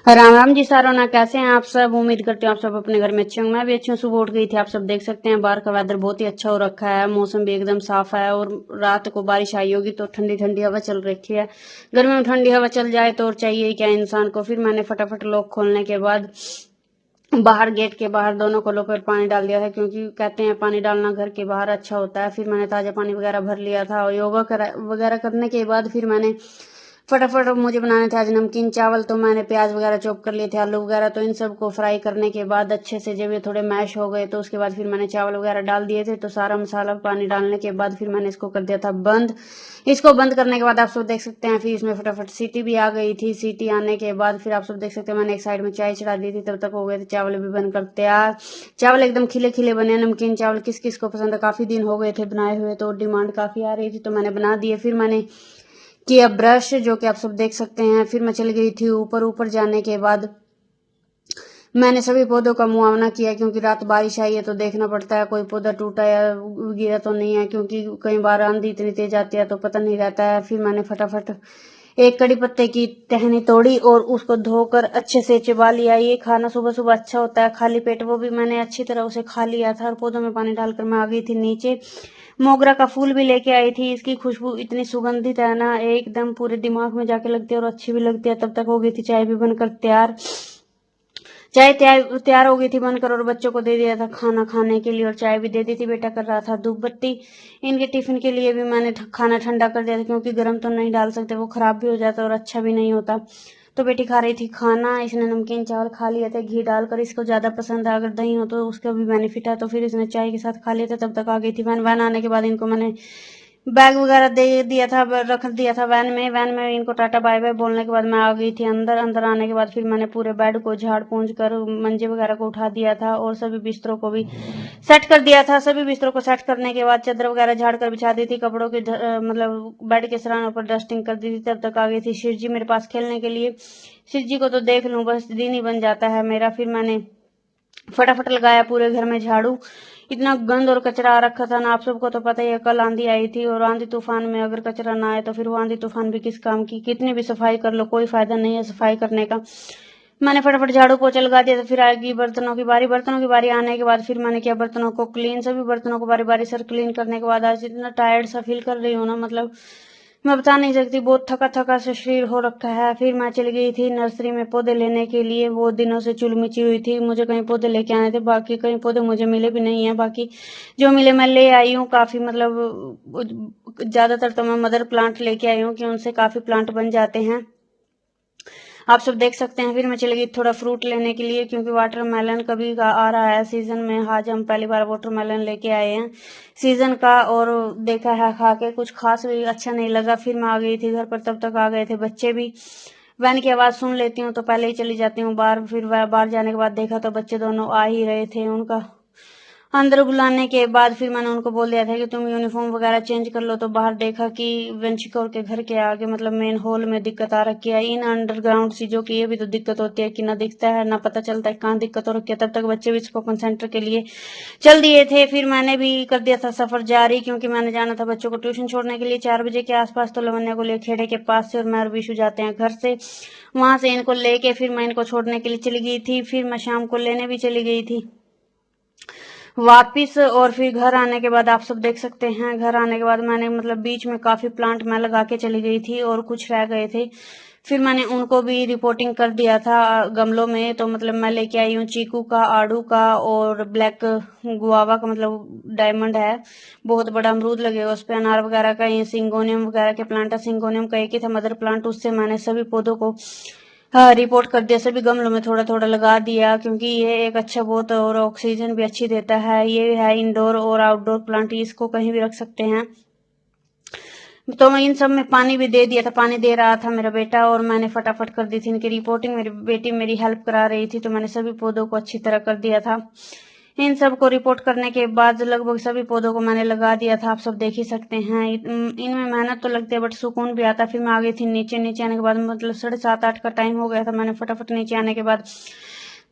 राम राम जी सारोना, कैसे हैं आप सब। उम्मीद करते हो आप सब अपने घर में अच्छे होंगे। मैं भी अच्छी हूँ। सुबह उठ गई थी, आप सब देख सकते हैं। बाहर का वेदर बहुत ही अच्छा हो रखा है, मौसम भी एकदम साफ है और रात को बारिश आई होगी तो ठंडी ठंडी हवा चल रखी है। गर्मी में ठंडी हवा चल जाए तो और चाहिए क्या इंसान को। फिर मैंने फटाफट लॉक खोलने के बाद बाहर गेट के बाहर दोनों कलों पर पानी डाल दिया था, क्योंकि कहते हैं पानी डालना घर के बाहर अच्छा होता है। फिर मैंने ताजा पानी वगैरह भर लिया था और योगा वगैरह करने के बाद फिर मैंने फटाफट मुझे बनाने थे आज नमकीन चावल, तो मैंने प्याज वगैरह चॉप कर लिए थे, आलू वगैरह। तो इन सब को फ्राई करने के बाद अच्छे से जब ये थोड़े मैश हो गए तो उसके बाद फिर मैंने चावल वगैरह डाल दिए थे। तो सारा मसाला पानी डालने के बाद फिर मैंने इसको कर दिया था बंद। इसको बंद करने के बाद आप सब देख सकते हैं फिर इसमें फटाफट सीटी भी आ गई थी। सीटी आने के बाद फिर आप सब देख सकते हैं मैंने एक साइड में चाय चढ़ा दी थी, तब तक हो गए थे चावल भी बनकर तैयार। चावल एकदम खिले खिले बने। नमकीन चावल किस किस को पसंद है, काफी दिन हो गए थे बनाए हुए तो डिमांड काफी आ रही थी, तो मैंने बना दिए। फिर मैंने किया ब्रश, जो कि आप सब देख सकते हैं। फिर मैं चली गई थी ऊपर। ऊपर जाने के बाद मैंने सभी पौधों का मुआवना किया, क्योंकि रात बारिश आई है तो देखना पड़ता है कोई पौधा टूटा या गिरा तो नहीं है, क्योंकि कई बार आंधी इतनी तेज आती है तो पता नहीं रहता है। फिर मैंने फटाफट एक कड़ी पत्ते की टहनी तोड़ी और उसको धोकर अच्छे से चबा लिया। ये खाना सुबह सुबह अच्छा होता है खाली पेट, वो भी मैंने अच्छी तरह उसे खा लिया था। और पौधों में पानी डालकर मैं आ गई थी नीचे। मोगरा का फूल भी लेके आई थी। इसकी खुशबू इतनी सुगंधित है ना, एकदम पूरे दिमाग में जाके लगती है और अच्छी भी लगती है। तब तक हो गई थी चाय भी बनकर तैयार। चाय तैयार तैयार हो गई थी बनकर और बच्चों को दे दिया था खाना खाने के लिए, और चाय भी दे दी थी। बेटा कर रहा था धूप बत्ती। इनके टिफिन के लिए भी मैंने खाना ठंडा कर दिया था, क्योंकि गर्म तो नहीं डाल सकते, वो खराब भी हो जाता और अच्छा भी नहीं होता। तो बेटी खा रही थी खाना। इसने नमकीन चावल खा लिए थे घी डालकर, इसको ज्यादा पसंद है। अगर दही हो तो उसका भी बेनिफिट है। तो फिर इसने चाय के साथ खा लिए थे। तब तक आ गई थी वैन। वैन आने के बाद इनको मैंने बैग वगैरह दे दिया था, रख दिया था वैन में। वैन में इनको टाटा बाय बाय बोलने के बाद मैं आ गई थी अंदर। अंदर आने के बाद फिर मैंने पूरे बेड को झाड़ पूंछ कर मंजे वगैरह को उठा दिया था और सभी बिस्तरों को भी सेट कर दिया था। सभी बिस्तरों को सेट करने के बाद चादर वगैरह झाड़ कर बिछा दी थी। कपड़ों की मतलब बेड के सराहनों पर डस्टिंग कर दी थी। तब तक आ गई थी शिव जी मेरे पास खेलने के लिए। शिव जी को तो देख लूं बस दिन ही बन जाता है मेरा। फिर मैंने फटाफट लगाया पूरे घर में झाड़ू। इतना गंद और कचरा आ रखा था ना, आप सबको तो पता ही है। कल आंधी आई थी और आंधी तूफान में अगर कचरा ना आए तो फिर वो आंधी तूफान भी किस काम की। कितनी भी सफाई कर लो कोई फायदा नहीं है सफाई करने का। मैंने फटाफट झाड़ू पोछा लगा दिया था। फिर आएगी बर्तनों की बारी। बर्तनों की बारी आने के बाद फिर मैंने किया बर्तनों को क्लीन। सभी बर्तनों को बारी बारी सर क्लीन करने के बाद आज इतना टायर्ड सा फील कर रही हूँ ना, मतलब मैं बता नहीं सकती। बहुत थका थका सा शरीर हो रखा है। फिर मैं चली गई थी नर्सरी में पौधे लेने के लिए। वो दिनों से चुल मची हुई थी, मुझे कहीं पौधे लेके आने थे। बाकी कहीं पौधे मुझे मिले भी नहीं है। बाकी जो मिले मैं ले आई हूँ काफी, मतलब ज्यादातर तो मैं मदर प्लांट लेके आई हूँ कि उनसे काफी प्लांट बन जाते हैं। आप सब देख सकते हैं। फिर मैं चली गई थोड़ा फ्रूट लेने के लिए, क्योंकि वाटरमेलन कभी का आ रहा है सीजन में। आज हम पहली बार वाटरमेलन लेके आए हैं सीजन का, और देखा है खा के कुछ खास भी अच्छा नहीं लगा। फिर मैं आ गई थी घर पर। तब तक आ गए थे बच्चे भी। वैन की आवाज सुन लेती हूँ तो पहले ही चली जाती हूँ बाहर। फिर बाहर जाने के बाद देखा तो बच्चे दोनों आ ही रहे थे। उनका अंदर बुलाने के बाद फिर मैंने उनको बोल दिया था कि तुम यूनिफॉर्म वगैरह चेंज कर लो। तो बाहर देखा कि वेंचिकोर के घर के आगे मतलब मेन हॉल में दिक्कत आ रखी है इन अंडरग्राउंड चीजों की। ये भी तो दिक्कत होती है कि ना दिखता है ना पता चलता है कहाँ दिक्कत हो रखी है। तब तक बच्चे भी स्पोकन सेंटर के लिए चल दिए थे। फिर मैंने भी कर दिया था सफर जारी, क्योंकि मैंने जाना था बच्चों को ट्यूशन छोड़ने के लिए 4 बजे के आसपास। तो लवन्या को लिए खेड़े के पास से और मैं और विशु जाते हैं घर से। वहां से इनको लेके फिर मैं इनको छोड़ने के लिए चली गई थी। फिर मैं शाम को लेने भी चली गई थी वापिस। और फिर घर आने के बाद आप सब देख सकते हैं, घर आने के बाद मैंने मतलब बीच में काफी प्लांट मैं लगा के चली गई थी और कुछ रह गए थे। फिर मैंने उनको भी रिपोर्टिंग कर दिया था गमलों में। तो मतलब मैं लेके आई हूँ चीकू का, आड़ू का और ब्लैक गुआवा का, मतलब डायमंड है। बहुत बड़ा अमरूद लगेगा उस पे। अनार वगैरह का, ये सिंगोनियम वगैरह के प्लांट है। सिंगोनियम का एक ही था मदर प्लांट, उससे मैंने सभी पौधों को हाँ रिपोर्ट कर दिया। सभी गमलों में थोड़ा थोड़ा लगा दिया, क्योंकि ये एक अच्छा बहुत और ऑक्सीजन भी अच्छी देता है। ये है इंडोर और आउटडोर प्लांट, इसको कहीं भी रख सकते हैं। तो मैं इन सब में पानी भी दे दिया था। पानी दे रहा था मेरा बेटा और मैंने फटाफट कर दी थी इनकी रिपोर्टिंग। मेरी बेटी मेरी हेल्प करा रही थी, तो मैंने सभी पौधों को अच्छी तरह कर दिया था। इन सब को रिपोर्ट करने के बाद लगभग सभी पौधों को मैंने लगा दिया था। आप सब देख ही सकते हैं। इनमें मेहनत तो लगती है बट सुकून भी आता है। फिर मैं आ गई थी नीचे। नीचे आने के बाद मतलब 7:30 8 का टाइम हो गया था। मैंने फटाफट नीचे आने के बाद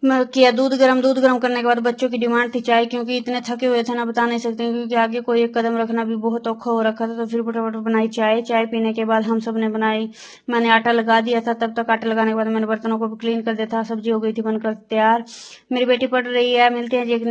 किया दूध गर्म करने के बाद बच्चों की डिमांड थी चाय, क्योंकि इतने थके हुए थे ना बता नहीं सकते, क्योंकि आगे कोई एक कदम रखना भी बहुत औखा हो रखा था। तो फिर फटाफट बनाई चाय। चाय पीने के बाद हम सब ने बनाई, मैंने आटा लगा दिया था। तब तक आटा लगाने के बाद मैंने बर्तनों को भी क्लीन कर दिया था। सब्जी हो गई थी बनकर तैयार। मेरी बेटी पढ़ रही है। मिलते हैं जी एक